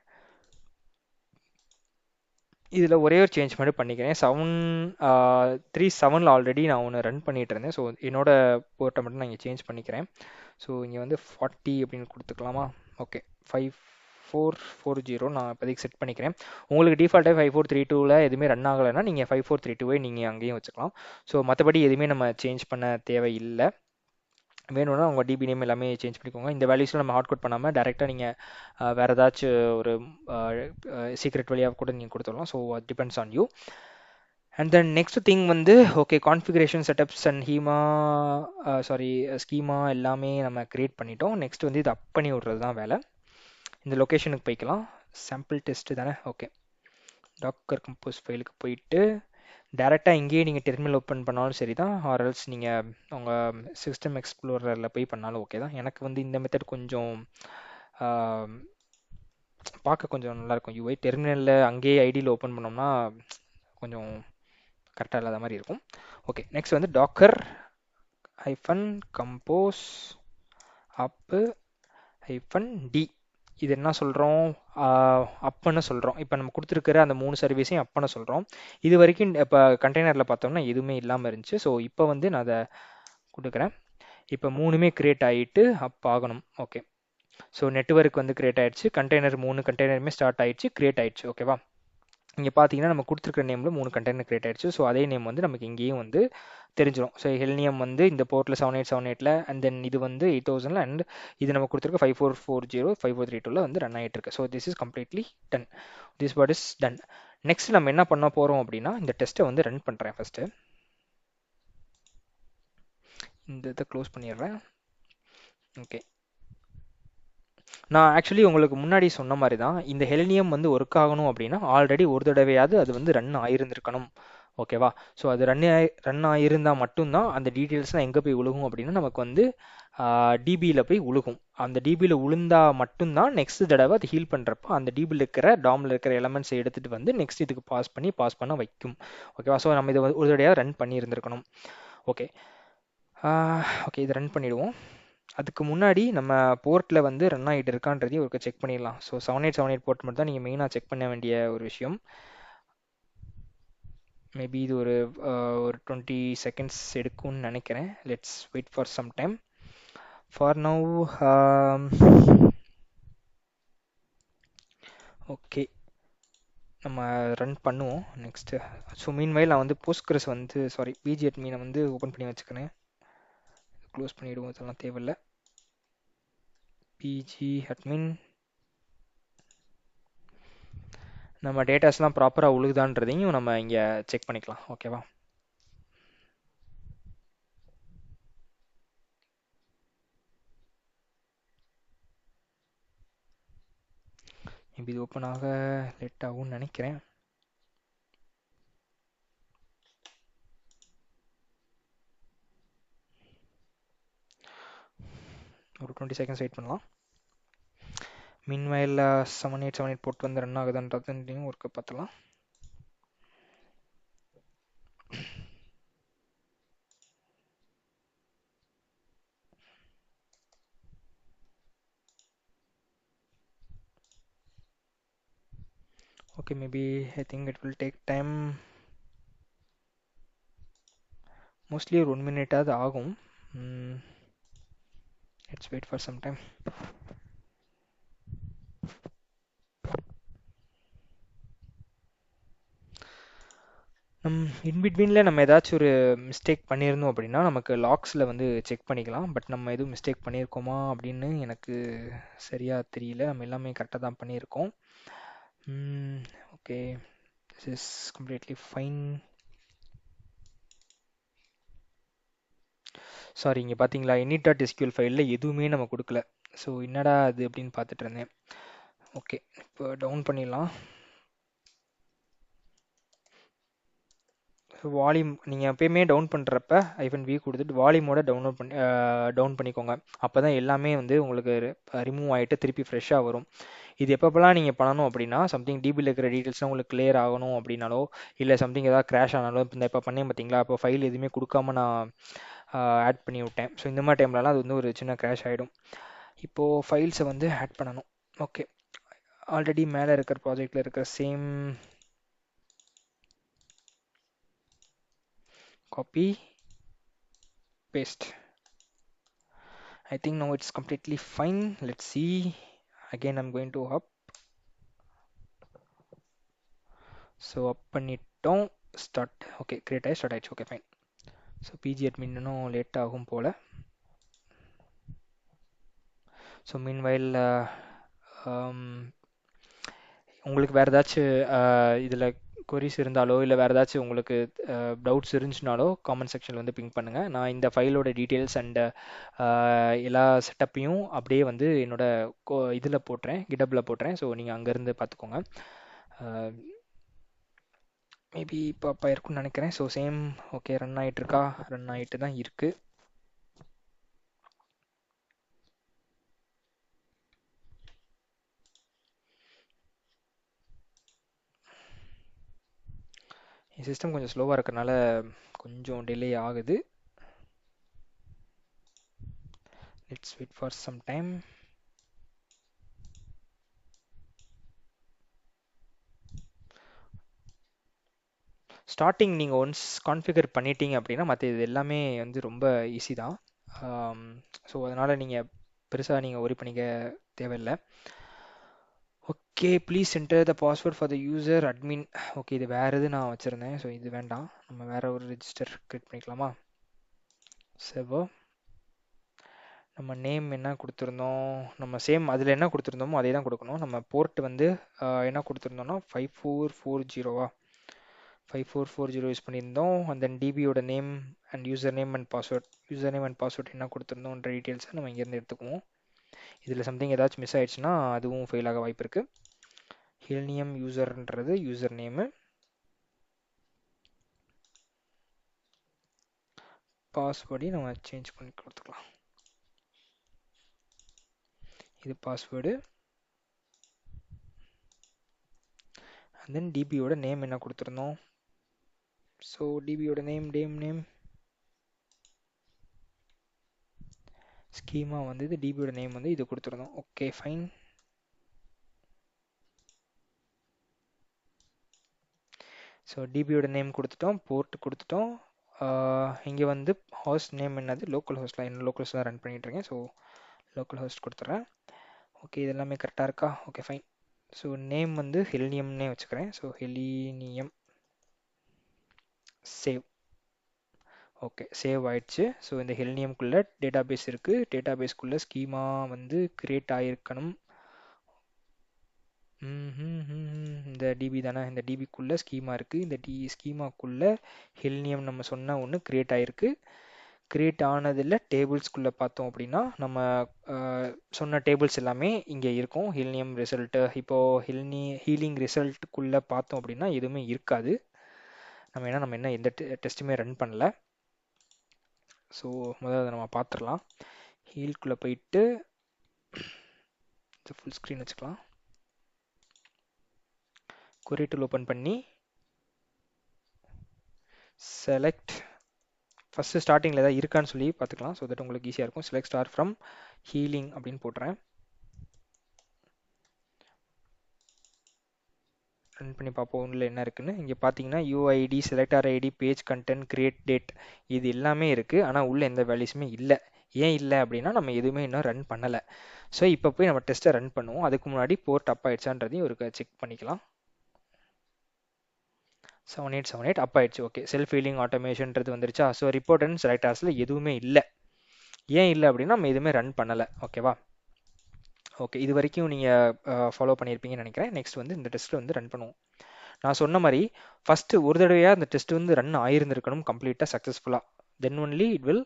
இதில் ஒரே ஒரு சேஞ்ச் மட்டும் பண்ணிக்கிறேன். 3.7ல் ஆல்ரெடி நான் ஒன்று ரன் பண்ணிகிட்டு இருந்தேன். ஸோ என்னோட போர்ட்டை மட்டும் நான் இங்கே சேஞ்ச் பண்ணிக்கிறேன். ஸோ இங்கே வந்து 40 அப்படின்னு கொடுத்துக்கலாமா? ஓகே, 5440 நான் இப்போதைக்கு செட் பண்ணிக்கிறேன். உங்களுக்கு டிஃபால்ட்டாக 5432ல் எதுவுமே ரன் ஆகலைன்னா நீங்கள் 5432வை நீங்கள் அங்கேயும் வச்சுக்கலாம். ஸோ மற்றபடி எதுவுமே நம்ம சேஞ்ச் பண்ண தேவையில்லை. வேணும்னா உங்கள் டிபி நேம் எல்லாமே சேஞ்ச் பண்ணிக்கோங்க. இந்த வேல்யூஸில் நம்ம ஹார்ட் கோட் பண்ணாமல் டேரெக்டாக நீங்கள் வேறு ஏதாச்சும் ஒரு சீக்ரெட் வழியாக கூட நீங்கள் கொடுத்துடலாம். So depends on you. And then next thing வந்து okay, configuration setups and schema எல்லாமே நம்ம க்ரியேட் பண்ணிட்டோம். நெக்ஸ்ட் வந்து இது அப் பண்ணி விட்றது தான் வேலை. இந்த லொக்கேஷனுக்கு போய்க்கலாம். சாம்பிள் டெஸ்ட்டு தானே? ஓகே, டாக்கர் கம்போஸ் ஃபைலுக்கு போயிட்டு டேரெக்டாக இங்கேயே நீங்கள் டெர்மினல் ஓப்பன் பண்ணாலும் சரி தான், ஆர்எல்ஸ் நீங்கள் உங்கள் சிஸ்டம் எக்ஸ்ப்ளோரரில் போய் பண்ணாலும் ஓகே தான். எனக்கு வந்து இந்த மெத்தட் கொஞ்சம் பார்க்க கொஞ்சம் நல்லாயிருக்கும். யூஐ டெர்மினலில் அங்கேயே ஐடியில் ஓப்பன் பண்ணோம்னா கொஞ்சம் கரெக்டாக இல்லாத மாதிரி இருக்கும். ஓகே, நெக்ஸ்ட் வந்து டாக்கர் ஹைஃபன் கம்போஸ் அப்பு ஹைஃபன் டி. இது என்ன சொல்கிறோம்? அப்புன்னு சொல்கிறோம். இப்போ நம்ம கொடுத்துருக்கிற அந்த 3 சர்வீஸையும் அப்புன்னு சொல்கிறோம். இது வரைக்கும் இப்போ கண்டெய்னரில் பார்த்தோம்னா எதுவுமே இல்லாமல் இருந்துச்சு. ஸோ இப்போ வந்து நான் அதை கொடுக்குறேன். இப்போ 3மே கிரியேட் ஆகிட்டு அப் ஆகணும். ஓகே, ஸோ நெட்வொர்க் வந்து கிரியேட் ஆயிடுச்சு, கண்டெய்னர் 3 கண்டெய்னருமே ஸ்டார்ட் ஆயிடுச்சு, கிரியேட் ஆயிடுச்சு. ஓகேவா? இங்கே பார்த்தீங்கன்னா நம்ம கொடுத்துருக்கிற நேமில் 3 கண்டெய்னர் கிரியேட் ஆயிடுச்சு. ஸோ அதே நேம் வந்து நமக்கு இங்கேயும் வந்து தெரிஞ்சிடும். ஸோ ஹெல்னியம் வந்து இந்த போர்ட்டில் 7878ல், அண்ட் தென் இது வந்து 8000ல், அண்ட் இது நம்ம கொடுத்துருக்க 5440 5432ல் வந்து ரன் ஆகிட்டு இருக்கு. So this is completely done. This what is done. Next நம்ம என்ன பண்ண போகிறோம் அப்படின்னா, இந்த டெஸ்ட்டை வந்து ரன் பண்ணுறேன். ஃபஸ்ட்டு இந்த இதை க்ளோஸ் பண்ணிடுறேன். ஓகே, நான் ஆக்சுவலி உங்களுக்கு முன்னாடி சொன்ன மாதிரி தான், இந்த ஹெலினியம் வந்து ஒர்க் ஆகணும் அப்படின்னா ஆல்ரெடி ஒரு தடவையாவது அது வந்து ரன் ஆகிருந்திருக்கணும். ஓகேவா? ஸோ அது ரன் ஆகியிருந்தால் மட்டும்தான் அந்த டீட்டெயில்ஸ்லாம் எங்கே போய் விழுகும் அப்படின்னா நமக்கு வந்து டிபியில் போய் விழுகும். அந்த டிபியில் விழுந்தா மட்டும்தான் நெக்ஸ்ட் தடவை அது ஹீல் பண்ணுறப்போ அந்த டிபியில் இருக்கிற டாமில் இருக்கிற எலமெண்ட்ஸை எடுத்துகிட்டு வந்து நெக்ஸ்ட் இதுக்கு பாஸ் பண்ண வைக்கும். ஓகேவா? ஸோ நம்ம இதை ஒரு தடவையாக ரன் பண்ணியிருந்திருக்கணும். ஓகே, ஓகே, இதை ரன் பண்ணிவிடுவோம். அதுக்கு முன்னாடி நம்ம போர்ட்டில் வந்து ரன் ஆகிட்டு இருக்கான்றதையும் ஒரு செக் பண்ணிடலாம். ஸோ 7878 போர்ட் மட்டும் தான் நீங்கள் மெயினாக செக் பண்ண வேண்டிய ஒரு விஷயம். மேபி இது ஒரு 20 செகண்ட்ஸ் எடுக்கும்னு நினைக்கிறேன். Let's wait for some time. For now okay, நம்ம ரன் பண்ணுவோம் நெக்ஸ்ட்டு. ஸோ மீன்வைல் நான் வந்து போஸ்ட்கிரஸ் வந்து பிஜி அட்மினை வந்து ஓப்பன் பண்ணி வச்சுக்கிறேன். க்ளோஸ் பண்ணிவிடுவோம், இதெல்லாம் தேவையில்லை. பிஜி அட்மின், நம்ம டேட்டாஸ்லாம் ப்ராப்பராக உழுகுதான்றதையும் நம்ம இங்கே செக் பண்ணிக்கலாம். ஓகேவா? மேபி இது ஓப்பன் ஆக லேட் ஆகும்னு நினைக்கிறேன். ஒரு 20 செகண்ட்ஸ் வெயிட் பண்ணலாம். மீன்வயல் 7878 போட்டு வந்து ரன் ஆகுதுன்றதையும் ஒர்க்கை பார்த்தலாம். Okay, maybe I think it will take time. Mostly 1 minute அது ஆகும். Let's wait for some time. இன்பிட்வீனில் நம்ம ஏதாச்சும் ஒரு மிஸ்டேக் பண்ணியிருந்தோம் அப்படின்னா நமக்கு லாக்ஸில் வந்து செக் பண்ணிக்கலாம். பட் நம்ம எதுவும் மிஸ்டேக் பண்ணியிருக்கோமா அப்படின்னு எனக்கு சரியாக தெரியல. நம்ம எல்லாமே கரெக்டாக தான் பண்ணியிருக்கோம். Okay, this is completely fine. Sorry, இங்கே பார்த்தீங்களா, init.sql ஃபைலில் எதுவுமே நம்ம கொடுக்கல. ஸோ என்னடா அது அப்படின்னு பார்த்துட்டு இருந்தேன். ஓகே, இப்போ டவுன் பண்ணிடலாம். வால்யூம் நீங்கள் எப்பயுமே டவுன் பண்ணுறப்ப -v கொடுத்துட்டு வால்யூமோட டவுன் பண்ணிக்கோங்க. அப்போ தான் எல்லாமே வந்து உங்களுக்கு ரிமூவ் ஆகிட்டு திருப்பி ஃப்ரெஷ்ஷாக வரும். இது எப்பப்பெல்லாம் நீங்கள் பண்ணணும் அப்படின்னா, சம்திங் டிபியில் இருக்கிற டீட்டெயில்ஸ்லாம் உங்களுக்கு கிளியர் ஆகணும் அப்படின்னாலோ, இல்லை சம்திங் ஏதாவது கிராஷ் ஆனாலோ, இப்போ பண்ணேன் பார்த்தீங்களா, அப்போ ஃபைல் எதுவுமே கொடுக்காம நான் ஆட் பண்ணி விட்டேன். ஸோ இந்த மாதிரி டைம்லலாம் அது வந்து ஒரு சின்ன கிராஷ் ஆகிடும். இப்போது ஃபைல்ஸை வந்து ஆட் பண்ணணும். ஓகே, ஆல்ரெடி மேலே இருக்கிற ப்ராஜெக்டில் இருக்கிற same copy paste. I think now it's completely fine. Let's see. Again I'm going to up. So up பண்ணிட்டோம். start. Okay, create ஆகி start ஆயிடுச்சு. Okay, fine. So pg admin இன்னும் லேட் ஆகும் போல. So meanwhile உங்களுக்கு வேறு ஏதாச்சும் இதில் கொரிஸ் இருந்தாலோ, இல்லை வேறு ஏதாச்சும் உங்களுக்கு டவுட்ஸ் இருந்துச்சுனாலோ காமெண்ட் செக்ஷனில் வந்து பிங்க் பண்ணுங்கள். நான் இந்த ஃபைலோட டீட்டெயில்ஸ் அண்ட் எல்லா செட்டப்பையும் அப்படியே வந்து என்னோட இதில் போட்டுறேன், கிட்டப்பில் போட்டுறேன். ஸோ நீங்கள் அங்கேருந்து பார்த்துக்கோங்க. மேபி இப்போ அப்போ இருக்குன்னு நினைக்கிறேன். ஸோ சேம் ஓகே ரன் ஆகிட்டு இருக்கா, ரன் ஆகிட்டு தான் இருக்கு. என் சிஸ்டம் கொஞ்சம் ஸ்லோவாக இருக்கிறனால கொஞ்சம் டிலே ஆகுது. Let's wait for some time. Starting நீங்கள் ஒன்ஸ் கான்ஃபிகர் பண்ணிட்டீங்க அப்படின்னா மற்ற இது எல்லாமே வந்து ரொம்ப ஈஸி தான். ஸோ அதனால் நீங்கள் பெருசாக நீங்கள் ஒரி பண்ணிக்க தேவையில்லை. Okay please enter the password for the user admin. Okay இது வேறு எது நான் வச்சுருந்தேன், ஸோ இது வேண்டாம். நம்ம வேறு ஒரு ரெஜிஸ்டர் க்ரியேட் பண்ணிக்கலாமா? சர்வர் நம்ம நேம் என்ன கொடுத்துருந்தோம், நம்ம சேம் அதில் என்ன கொடுத்துருந்தோமோ அதே தான் கொடுக்கணும். நம்ம போர்ட் வந்து என்ன கொடுத்துருந்தோம்னா 5440 5440 யூஸ் பண்ணியிருந்தோம். அண்ட் தென் டிபியோட name and user name and password என்ன கொடுத்துருந்தோன்ற டீட்டெயில்ஸை நம்ம இங்கேருந்து எடுத்துக்குவோம். இதில் சம்திங் ஏதாச்சும் மிஸ் ஆயிடுச்சுன்னா அதுவும் ஃபெயில் ஆக வாய்ப்பு இருக்குது. ஹெல்னியம் யூசர்ன்றது யூசர் நேமு, பாஸ்வேர்டையும் நம்ம சேஞ்ச் பண்ணி கொடுத்துக்கலாம். இது பாஸ்வேர்டு. அண்ட் தென் டிபியோட நேம் என்ன கொடுத்துருந்தோம், ஸோ டிபியோட நேம் ஸ்கீமா வந்து இது டிபியோட நேம் வந்து இது கொடுத்துருந்தோம். Okay fine. ஸோ டிபியோட நேம் கொடுத்துட்டோம், போர்ட் கொடுத்துட்டோம். இங்கே வந்து ஹோஸ்ட் நேம் என்னது, லோக்கல் ஹோஸ்ட்லாம் என்ன லோக்கல் ஹோஸ்ட் தான் ரன் பண்ணிகிட்ருக்கேன். ஸோ லோக்கல் ஹோஸ்ட் கொடுத்துட்றேன். ஓகே இது எல்லாமே கரெக்டாக இருக்கா? Okay fine. ஸோ நேம் வந்து ஹெலினியம்னே வச்சுக்கிறேன். So helenium save. Okay save ஆயிடுச்சு. ஸோ இந்த ஹெலினியம்குள்ளே டேட்டாபேஸ் இருக்குது. டேட்டாபேஸ்க்குள்ளே ஸ்கீமா வந்து கிரியேட் ஆகிருக்கணும். இந்த டிபி தானே, இந்த டிபிக்குள்ளே ஸ்கீமா இருக்குது. இந்த ஸ்கீமாக்குள்ளே ஹெல்னியம் நம்ம சொன்ன ஒன்று கிரியேட் ஆகிருக்கு. கிரியேட் ஆனதில் டேபிள்ஸ்குள்ளே பார்த்தோம் அப்படின்னா நம்ம சொன்ன டேபிள்ஸ் எல்லாமே இங்கே இருக்கும். ஹெல்னியம் ரிசல்ட்டு இப்போது ஹீலிங் ரிசல்ட்டுக்குள்ளே பார்த்தோம் அப்படின்னா எதுவுமே இருக்காது. நம்ம என்ன எந்த டெஸ்ட்டுமே ரன் பண்ணல. ஸோ முதல்ல நம்ம பார்த்துடலாம். ஹீல்குள்ளே போயிட்டு ஃபுல் ஸ்க்ரீன் வச்சுக்கலாம். query tool ஓப்பன் பண்ணி செலக்ட் ஃபஸ்ட்டு ஸ்டார்டிங்கில் ஏதாவது இருக்கான்னு சொல்லி பார்த்துக்கலாம். ஸோ தட் உங்களுக்கு ஈஸியாக இருக்கும். செலக்ட் ஸ்டார் ஃப்ரம் ஹீலிங் அப்படின்னு போட்டுறேன். ரன் பண்ணி பார்ப்போம் ஒன்றில் என்ன இருக்குன்னு. இங்கே பார்த்தீங்கன்னா UID, selector ID, page content, create date இது எல்லாமே இருக்குது. ஆனால் உள்ள எந்த வேல்யூஸுமே இல்லை. ஏன் இல்லை அப்படின்னா நம்ம எதுவுமே இன்னும் ரன் பண்ணலை. ஸோ இப்போ போய் நம்ம டெஸ்ட்டை ரன் பண்ணுவோம். அதுக்கு முன்னாடி போர்ட் அப் ஆயிடுச்சான்றதையும் ஒரு செக் பண்ணிக்கலாம். 7878 அப் ஆயிடுச்சு. ஓகே செல்ஃப் ஹீலிங் ஆட்டோமேஷன்றது வந்துருச்சா? ஸோ ரிப்போர்ட் அண்ட் செலக்டார்ஸில் எதுவுமே இல்லை. ஏன் இல்லை அப்படின்னா நம்ம எதுவுமே ரன் பண்ணலை. ஓகேவா? ஓகே இது வரைக்கும் நீங்கள் ஃபாலோ பண்ணியிருப்பீங்கன்னு நினைக்கிறேன். நெக்ஸ்ட் வந்து இந்த டெஸ்ட்டில் வந்து ரன் பண்ணுவோம். நான் சொன்ன மாதிரி ஃபஸ்ட்டு ஒரு தடவையாக இந்த டெஸ்ட் வந்து ரன் ஆகிருந்திருக்கணும் கம்ப்ளீட்டாக சக்ஸஸ்ஃபுல்லாக. Then only it will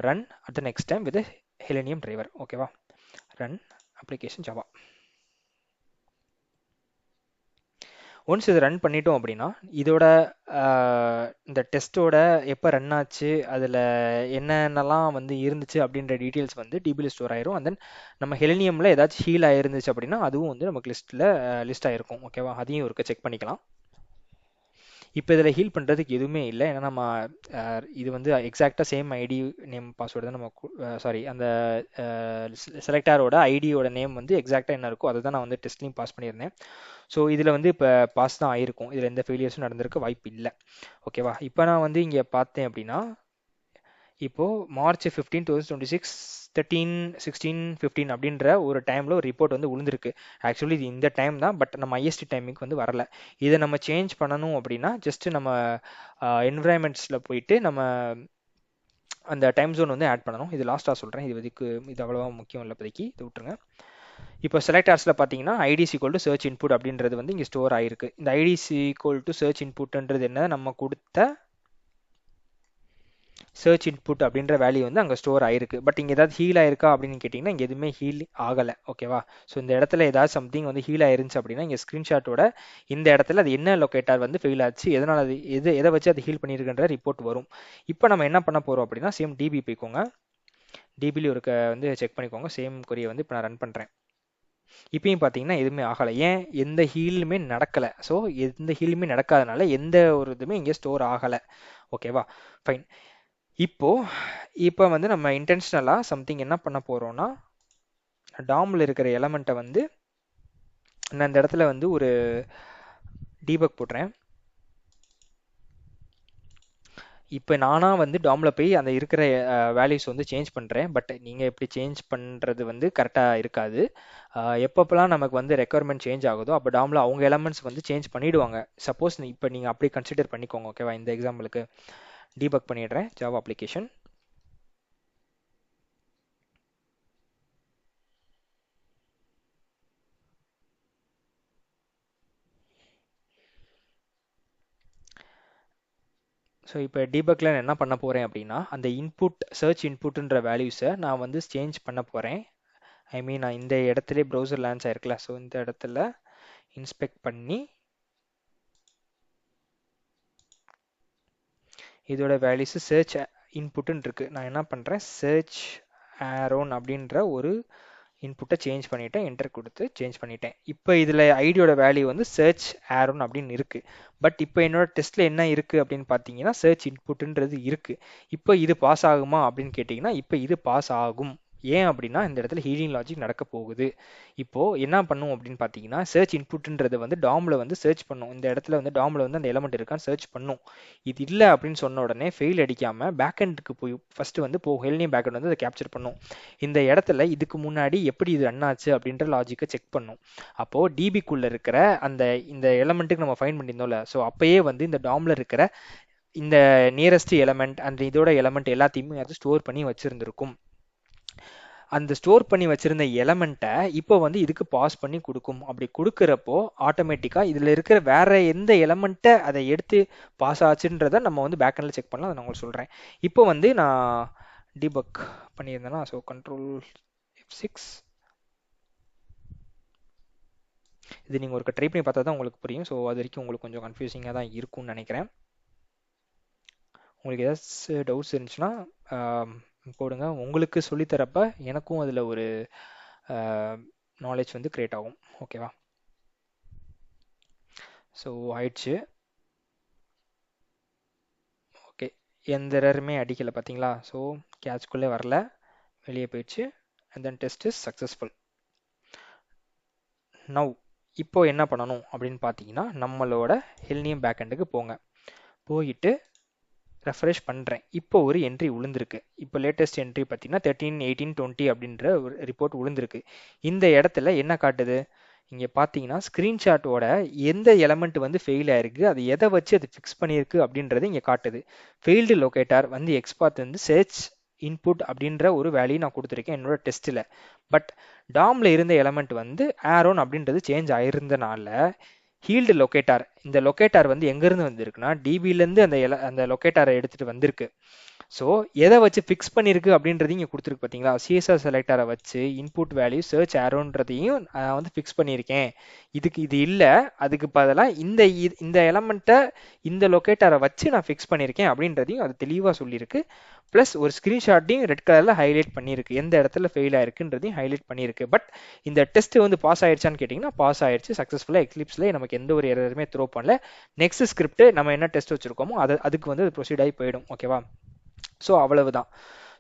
run at the next time with selenium driver. ஓகேவா? Run application Java. ஒன்ஸ் இதை ரன் பண்ணிட்டோம் அப்படின்னா இதோட இந்த டெஸ்ட்டோட எப்போ ரன் ஆச்சு, அதில் என்னென்னலாம் வந்து இருந்துச்சு அப்படின்ற டீட்டெயில்ஸ் வந்து டிபியில் ஸ்டோர் ஆயிரும். அண்ட் தென் நம்ம ஹெலினியமில் ஏதாச்சும் ஹீல் ஆயிருந்துச்சு அப்படின்னா அதுவும் வந்து நமக்கு லிஸ்ட் ஆயிருக்கும். ஓகேவா? அதையும் ஒருக்க செக் பண்ணிக்கலாம். இப்போ இதில் ஹீல் பண்ணுறதுக்கு எதுவுமே இல்லை. ஏன்னா நம்ம இது வந்து எக்ஸாக்டாக சேம் ஐடி நேம் பாஸ்வேர்டு தான் நம்ம சாரி அந்த செலக்டாரோட ஐடியோட நேம் வந்து எக்ஸாக்டாக என்ன இருக்கோ அதை தான் நான் வந்து டெஸ்ட்லையும் பாஸ் பண்ணியிருந்தேன். ஸோ இதில் வந்து இப்போ பாஸ் தான் ஆயிருக்கும். இதில் எந்த ஃபெயிலியர்ஸும் நடந்திருக்க வாய்ப்பு இல்லை. ஓகேவா? இப்போ நான் வந்து இங்கே பார்த்தேன் அப்படின்னா இப்போது March 15, 2026 13:16:15 அப்படின்ற ஒரு டைமில் ஒரு ரிப்போர்ட் வந்து விழுந்திருக்கு. ஆக்சுவலி இது இந்த டைம் தான், பட் நம்ம ஐஎஸ்டி டைமிங்க்கு வந்து வரல. இதை நம்ம சேஞ்ச் பண்ணணும் அப்படின்னா ஜஸ்ட்டு நம்ம என்விரான்மெண்ட்ஸில் போயிட்டு நம்ம அந்த டைம் ஜோன் வந்து ஆட் பண்ணணும். இது லாஸ்ட்டாக சொல்கிறேன். இது அவ்வளோவா முக்கியம் இல்லை இப்போதைக்கு, இது விட்டுருங்க. இப்போ செலக்டார்ஸில் பார்த்தீங்கன்னா IDs equal to search input அப்படின்றது வந்து இங்கே ஸ்டோர் ஆகிருக்கு. இந்த ஐடிஸ் ஈக்குவல் டு சர்ச் இன்புட்ன்றது என்ன, நம்ம கொடுத்த சர்ச் இன்புட் அப்படின்ற வேல்யூ வந்து அங்கே ஸ்டோர் ஆயிருக்கு. பட் இங்கே ஏதாவது ஹீல் ஆயிருக்கா அப்படின்னு கேட்டிங்கன்னா இங்கே எதுவுமே ஹீல் ஆகலை. ஓகேவா? ஸோ இந்த இடத்துல ஏதாவது சம்திங் வந்து ஹீல் ஆயிருந்துச்சு அப்படின்னா இங்கே ஸ்க்ரீன்ஷாட்டோட இந்த இடத்துல அது என்ன லொக்கேட்டார் வந்து ஃபெயில் ஆச்சு, எதனால் அது எதை வச்சு அது ஹீல் பண்ணியிருக்குன்ற ரிப்போர்ட் வரும். இப்போ நம்ம என்ன பண்ண போகிறோம் அப்படின்னா சேம் டிபி போய்க்கோங்க, டிபியில் இருக்க வந்து செக் பண்ணிக்கோங்க. சேம் கொரியை வந்து இப்போ நான் ரன் பண்ணுறேன். இப்பயும் பார்த்தீங்கன்னா எதுவுமே ஆகலை. ஏன்? எந்த ஹீலுமே நடக்கலை. ஸோ எந்த ஹீலுமே நடக்காதனால எந்த ஒரு இதுவுமே இங்கே ஸ்டோர் ஆகலை. ஓகேவா? ஃபைன். இப்போ வந்து நம்ம இன்டென்ஷனலாக சம்திங் என்ன பண்ண போகிறோம்னா டாமில் இருக்கிற எலமெண்ட்டை வந்து நான் இந்த இடத்துல வந்து ஒரு டீபக் போடுறேன். இப்போ நானாக வந்து டாமில் போய் அந்த இருக்கிற வேல்யூஸ் வந்து சேஞ்ச் பண்ணுறேன். பட் நீங்கள் எப்படி சேஞ்ச் பண்ணுறது வந்து கரெக்டாக இருக்காது. எப்பப்பெல்லாம் நமக்கு வந்து ரெக்குவயர்மெண்ட் சேஞ்ச் ஆகுதோ அப்போ டாமில் அவங்க எலமெண்ட்ஸ் வந்து சேஞ்ச் பண்ணிவிடுவாங்க. சப்போஸ் இப்போ நீங்கள் அப்படி கன்சிடர் பண்ணிக்கோங்க. ஓகேவா? இந்த எக்ஸாம்பிளுக்கு டீபக் பண்ணிடுறேன் ஜாவா அப்ளிகேஷன். ஸோ இப்போ டீபக்கில் நான் என்ன பண்ண போகிறேன் அப்படின்னா அந்த இன்புட் சர்ச் இன்புட்ன்ற வேல்யூஸை நான் வந்து சேஞ்ச் பண்ண போகிறேன். ஐ மீன் நான் இந்த இடத்துல ப்ரௌசர் லான்ச் ஆயிருக்கல, ஸோ இந்த இடத்துல இன்ஸ்பெக்ட் பண்ணி இதோட வேல்யூஸ் சர்ச் இன்புட்டுன்னு இருக்கு. நான் என்ன பண்ணுறேன் சர்ச் ஆரோன் அப்படின்ற ஒரு இன்புட்டை சேஞ்ச் பண்ணிவிட்டேன், என்டர் கொடுத்து சேஞ்ச் பண்ணிட்டேன். இப்போ இதில் ஐடியோட வேல்யூ வந்து சர்ச் ஆரோன் அப்படின்னு இருக்குது. பட் இப்போ என்னோட டெஸ்ட்டில் என்ன இருக்குது அப்படின்னு பார்த்தீங்கன்னா சர்ச் இன்புட்டுன்றது இருக்குது. இப்போ இது பாஸ் ஆகுமா அப்படின்னு கேட்டிங்கன்னா இப்போ இது பாஸ் ஆகும். ஏன் அப்படின்னா இந்த இடத்துல ஹீலிங் லாஜிக் நடக்க போகுது. இப்போது என்ன பண்ணும் அப்படின்னு பார்த்தீங்கன்னா சர்ச் இன்புட்ன்றது வந்து டாமில் வந்து சர்ச் பண்ணும். இந்த இடத்துல வந்து டாமில் வந்து அந்த எலமெண்ட் இருக்கான்னு சர்ச் பண்ணும். இது இல்லை அப்படின்னு சொன்ன உடனே ஃபெயில் அடிக்காமல் பேக்கெண்டுக்கு போய் ஃபஸ்ட்டு வந்து ஹெல்னியம் பேக்கெண்ட் வந்து அதை கேப்சர் பண்ணும். இந்த இடத்துல இதுக்கு முன்னாடி எப்படி இது ரன் ஆச்சு அப்படின்ற லாஜிக்கை செக் பண்ணும். அப்போது டிபிக்குள்ளே இருக்கிற இந்த எலமெண்ட்டுக்கு நம்ம ஃபைன் பண்ணியிருந்தோம்ல, ஸோ அப்போயே வந்து இந்த டாமில் இருக்கிற இந்த நியரஸ்ட் எலமெண்ட் அந்த இதோட எலமெண்ட் எல்லாத்தையுமே அது ஸ்டோர் பண்ணி வச்சுருந்துருக்கும். அந்த ஸ்டோர் பண்ணி வச்சிருந்த எலமெண்ட்டை இப்போ வந்து இதுக்கு பாஸ் பண்ணி கொடுக்கும். அப்படி கொடுக்குறப்போ ஆட்டோமேட்டிக்காக இதில் இருக்கிற வேற எந்த எலமெண்ட்டை அதை எடுத்து பாஸ் ஆச்சுன்றதை நம்ம வந்து பேக்கெண்டில் செக் பண்ணலாம். அதை நான் உங்களுக்கு சொல்கிறேன். இப்போ வந்து நான் டீபக் பண்ணியிருந்தேன்னா ஸோ கண்ட்ரோல் F6. இது நீங்கள் ஒரு ட்ரை பண்ணி பார்த்தா தான் உங்களுக்கு புரியும். ஸோ அது வரைக்கும் உங்களுக்கு கொஞ்சம் கன்ஃபியூசிங்காக தான் இருக்கும்னு நினைக்கிறேன். உங்களுக்கு ஏதாச்சும் டவுட்ஸ் இருந்துச்சுன்னா போடுங்க. உங்களுக்கு சொல்லித்தரப்ப எனக்கும் அதில் ஒரு நாலேஜ் வந்து கிரியேட் ஆகும். ஓகேவா? ஸோ ஆயிடுச்சு. ஓகே, எந்த எரருமே அடிக்கலை பார்த்தீங்களா? ஸோ கேட்ச்குள்ளே வரல, வெளியே போயிடுச்சு. And then test is successful. Now இப்போ என்ன பண்ணணும் அப்படின்னு பார்த்தீங்கன்னா நம்மளோட ஹெல்னியம் பேக்கெண்டுக்கு போங்க. போயிட்டு ரெஃப்ரெஷ் பண்ணுறேன். இப்போ ஒரு என்ட்ரி விழுந்திருக்கு. இப்போ லேட்டஸ்ட் என்ட்ரி பார்த்தீங்கன்னா 13, 18, 20 அப்படின்ற ஒரு ரிப்போர்ட் விழுந்திருக்கு. இந்த இடத்துல என்ன காட்டுது? இங்கே பார்த்தீங்கன்னா ஸ்க்ரீன்ஷாட்டோட எந்த எலமெண்ட் வந்து ஃபெயில் ஆயிருக்கு, அது எதை வச்சு அது ஃபிக்ஸ் பண்ணியிருக்கு அப்படின்றது இங்கே காட்டுது. ஃபெயில்டு லொக்கேட்டார் வந்து எக்ஸ்பாத் வந்து சர்ச் இன்புட் அப்படின்ற ஒரு வேல்யூ நான் கொடுத்துருக்கேன் என்னோட டெஸ்ட்டில். பட் டாமில் இருந்த எலமெண்ட் வந்து ஆரோன் அப்படின்றது சேஞ்ச் ஆயிருந்தனால ஹீல்டு லொக்கேட்டார், இந்த லொக்கேட்டார் வந்து எங்கேருந்து வந்திருக்குன்னா டிபிலேருந்து அந்த லொக்கேட்டாரை எடுத்துகிட்டு வந்திருக்கு. ஸோ எதை வச்சு ஃபிக்ஸ் பண்ணியிருக்கு அப்படின்றதையும் இங்கே கொடுத்துருக்கு பார்த்தீங்களா? சிஎஸ்ஆர் செலக்டரை வச்சு இன்புட் வேல்யூ சர்ச் ஆரோன்றதையும் நான் வந்து ஃபிக்ஸ் பண்ணியிருக்கேன். இது இல்லை, அதுக்கு பதிலாக இந்த எலமெண்ட்டை இந்த லொக்கேட்டரை வச்சு நான் ஃபிக்ஸ் பண்ணியிருக்கேன் அப்படின்றதையும் அது தெளிவாக சொல்லியிருக்கு. ப்ளஸ் ஒரு ஸ்க்ரீன்ஷாட்டையும் ரெட் கலரில் ஹைலைட் பண்ணியிருக்கு, எந்த இடத்துல ஃபெயில் ஆயிருக்குன்றதையும் ஹைலைட் பண்ணியிருக்கு. பட் இந்த டெஸ்ட் வந்து பாஸ் ஆயிடுச்சான்னு கேட்டிங்கன்னா பாஸ் ஆயிடுச்சு சக்ஸஸ்ஃபுல்லாக. எக்லிப்ஸில் நமக்கு எந்த ஒரு எரருமே த்ரோ பண்ணல. நெக்ஸ்ட் ஸ்கிரிப்ட் நம்ம என்ன டெஸ்ட் வச்சுருக்கோமோ அதுக்கு வந்து ப்ரொசீட் ஆகி போயிடும். ஓகேவா? ஸோ அவ்வளவுதான்.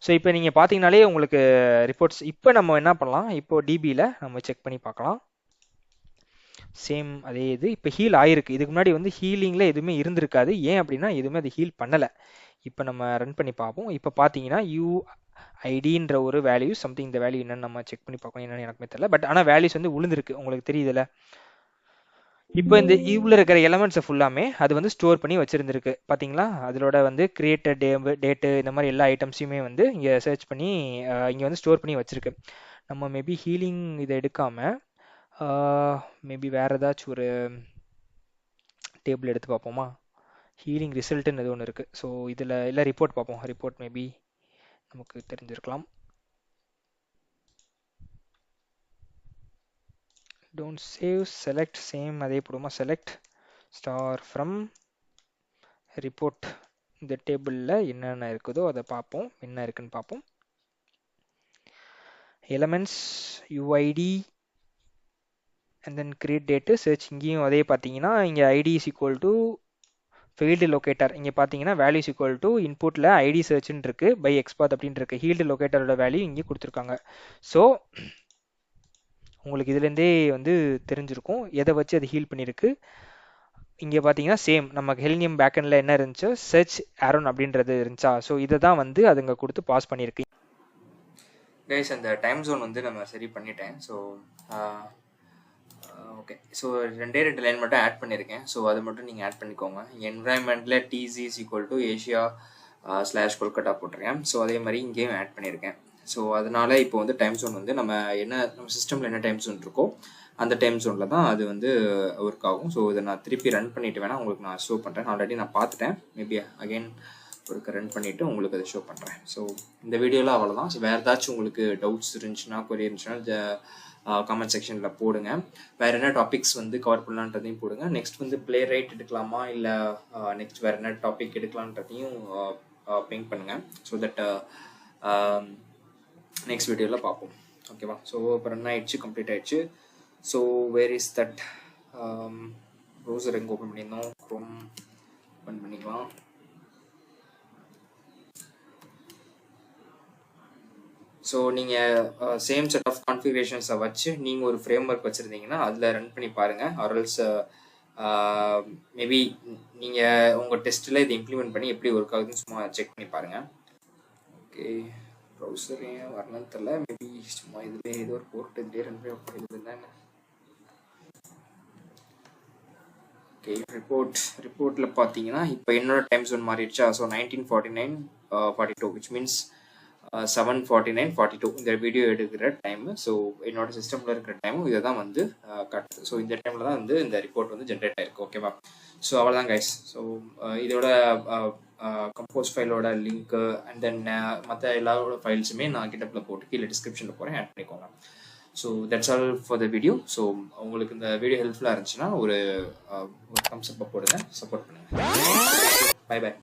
ஸோ இப்போ நீங்கள் பார்த்தீங்கனாலே உங்களுக்கு ரிப்போர்ட்ஸ். இப்போ நம்ம என்ன பண்ணலாம், இப்போ டிபியில் நம்ம செக் பண்ணி பார்க்கலாம். சேம் அதே இது இப்போ ஹீல் ஆயிருக்கு. இதுக்கு முன்னாடி வந்து ஹீலிங்கில் எதுவுமே இருந்திருக்காது. ஏன் அப்படின்னா எதுவுமே அது ஹீல் பண்ணலை. இப்போ நம்ம ரன் பண்ணி பார்ப்போம். இப்போ பார்த்தீங்கன்னா ஐடின்ற ஒரு வேல்யூ சம்திங், இந்த வேல்யூ என்னன்னு நம்ம செக் பண்ணி பார்ப்போம். என்னன்னு எனக்குமே தெரியல. பட் ஆனால் வேல்யூஸ் வந்து விழுந்திருக்கு, உங்களுக்கு தெரியுதுல்ல? இப்போ இந்த உள்ள இருக்கிற எலமெண்ட்ஸை ஃபுல்லாமே அது வந்து ஸ்டோர் பண்ணி வச்சிருந்திருக்கு பார்த்தீங்களா? அதோட வந்து கிரியேட்டட் டேட்டு இந்த மாதிரி எல்லா ஐட்டம்ஸையுமே வந்து இங்கே சர்ச் பண்ணி இங்கே வந்து ஸ்டோர் பண்ணி வச்சிருக்கு. நம்ம மேபி ஹீலிங் இதை எடுக்காமல் மேபி வேறு ஏதாச்சும் ஒரு டேபிள் எடுத்து பார்ப்போமா? ஹீலிங் ரிசல்ட்டுன்னு எது ஒன்று இருக்குது. ஸோ இதில் இல்லை ரிப்போர்ட் பார்ப்போம். ரிப்போர்ட் மேபி நமக்கு தெரிஞ்சிருக்கலாம். டோன்ட் சேவ், செலக்ட் சேம் அதே போடுமா, செலக்ட் ஸ்டார் ஃப்ரம் ரிப்போர்ட். இந்த டேபிளில் என்னென்ன இருக்குதோ அதை பார்ப்போம், என்ன இருக்குன்னு பார்ப்போம். Elements UID and then create date search. இங்கேயும் அதே பார்த்தீங்கன்னா இங்கே ID is equal to field locator. இங்கே பார்த்தீங்கன்னா வேல்யூ இஸ் ஈக்குவல் டு இன்புட்டில் ஐடி சர்ச்னு இருக்கு பை எக்ஸ்பாத் அப்படின்னு இருக்கு. ஹீல்டு லொக்கேட்டரோட வேல்யூ இங்கே கொடுத்துருக்காங்க. ஸோ உங்களுக்கு இதுலேருந்தே வந்து தெரிஞ்சிருக்கும் எதை வச்சு அது ஹீல் பண்ணியிருக்கு. இங்கே பார்த்தீங்கன்னா சேம் நமக்கு ஹெல்னியம் பேக்கெண்டில் என்ன இருந்துச்சோ சர்ச் ஆரோன் அப்படின்றது இருந்துச்சா. ஸோ இதை தான் வந்து அதுங்க கொடுத்து பாஸ் பண்ணியிருக்கு. கைஸ் அந்த டைம் ஜோன் வந்து நம்ம சரி பண்ணிட்டேன். ஸோ ஓகே, ஸோ 2 லைன் மட்டும் ஆட் பண்ணியிருக்கேன். ஸோ அதை மட்டும் நீங்கள் ஆட் பண்ணிக்கோங்க. என்வரான்மெண்ட்டில் TZ is equal to Asia / Kolkata போட்டிருக்கேன். ஸோ அதே மாதிரி இங்கேயும் ஆட் பண்ணியிருக்கேன். ஸோ அதனால இப்போ வந்து டைம் ஜோன் வந்து நம்ம சிஸ்டமில் என்ன டைம் ஜோன் இருக்கோ அந்த டைம் ஜோனில் தான் அது வந்து ஒர்க் ஆகும். ஸோ இதை நான் திருப்பி ரன் பண்ணிவிட்டு வேணால் உங்களுக்கு நான் ஷோ பண்ணுறேன். ஆல்ரெடி நான் பார்த்துட்டேன், மேபி அகெயின் ஒருக்க ரன் பண்ணிவிட்டு உங்களுக்கு அதை ஷோ பண்ணுறேன். ஸோ இந்த வீடியோவில் அவ்வளோதான். ஸோ வேறு ஏதாச்சும் உங்களுக்கு டவுட்ஸ் இருந்துச்சுன்னா, கொரி இருந்துச்சுன்னா கமெண்ட் செக்ஷனில் போடுங்க. வேறு என்ன டாபிக்ஸ் வந்து கவர் பண்ணலான்றதையும் போடுங்க. நெக்ஸ்ட் வந்து பிளே ரைட் எடுக்கலாமா இல்லை நெக்ஸ்ட் வேறு என்ன டாபிக் எடுக்கலான்றதையும் பிங்க் பண்ணுங்கள். ஸோ தட் நெக்ஸ்ட் வீடியோவில் பார்ப்போம். ஓகேவா? ஸோ இப்போ ரன் ஆகிடுச்சு, கம்ப்ளீட் ஆகிடுச்சு. So where is that browser எங்கே ஓப்பன் பண்ணியிருந்தோம்? க்ரோம் ஓப்பன் பண்ணிக்கலாம். ஸோ நீங்கள் சேம் செட் ஆஃப் கான்ஃபிகரேஷன்ஸை வச்சு நீங்கள் ஒரு ஃப்ரேம் ஒர்க் வச்சுருந்தீங்கன்னா அதில் ரன் பண்ணி பாருங்கள். ஆர்எல்ஸ் மேபி நீங்கள் உங்கள் டெஸ்ட்டில் இதை இம்ப்ளிமெண்ட் பண்ணி எப்படி ஒர்க் ஆகுதுன்னு சும்மா செக் பண்ணி பாருங்கள். ஓகே, ப்ரௌசர் ஏன் வரலன்னு தெரில. மேபி சும்மா இதுலேயே ஏதோ ஒரு போர்ட் இதுலேயே ரன் பண்ணி ஒர்க் பண்ணியிருந்தாங்க. ஓகே, ரிப்போர்ட்டில் பார்த்தீங்கன்னா இப்போ என்னோட டைம் ஜோன் மாறிடுச்சா. ஸோ 1949:42 விச் மீன்ஸ் 7:49:42 இந்த வீடியோ எடுக்கிற டைமு. ஸோ என்னோட சிஸ்டமில் இருக்கிற டைமும் இதை தான் வந்து காட்டுது. ஸோ இந்த டைமில் தான் வந்து இந்த ரிப்போர்ட் வந்து ஜென்ரேட் ஆகிருக்கு. ஓகேவா? ஸோ அவ்வளோதான் கைஸ். ஸோ இதோட கம்போஸ் ஃபைலோட லிங்க்கு அண்ட் தென் மற்ற எல்லாரோட ஃபைல்ஸுமே நான் கிட்டப்பில் போட்டு கீழே டிஸ்கிரிப்ஷனில் போகிறேன், ஆட் பண்ணிக்கோங்க. So that's all for the video. So உங்களுக்கு இந்த வீடியோ ஹெல்ப்ஃபுல்லாக இருந்துச்சுன்னா ஒரு தம்ஸ் அப் போடுங்க, சப்போர்ட் பண்ணுங்கள். Bye by.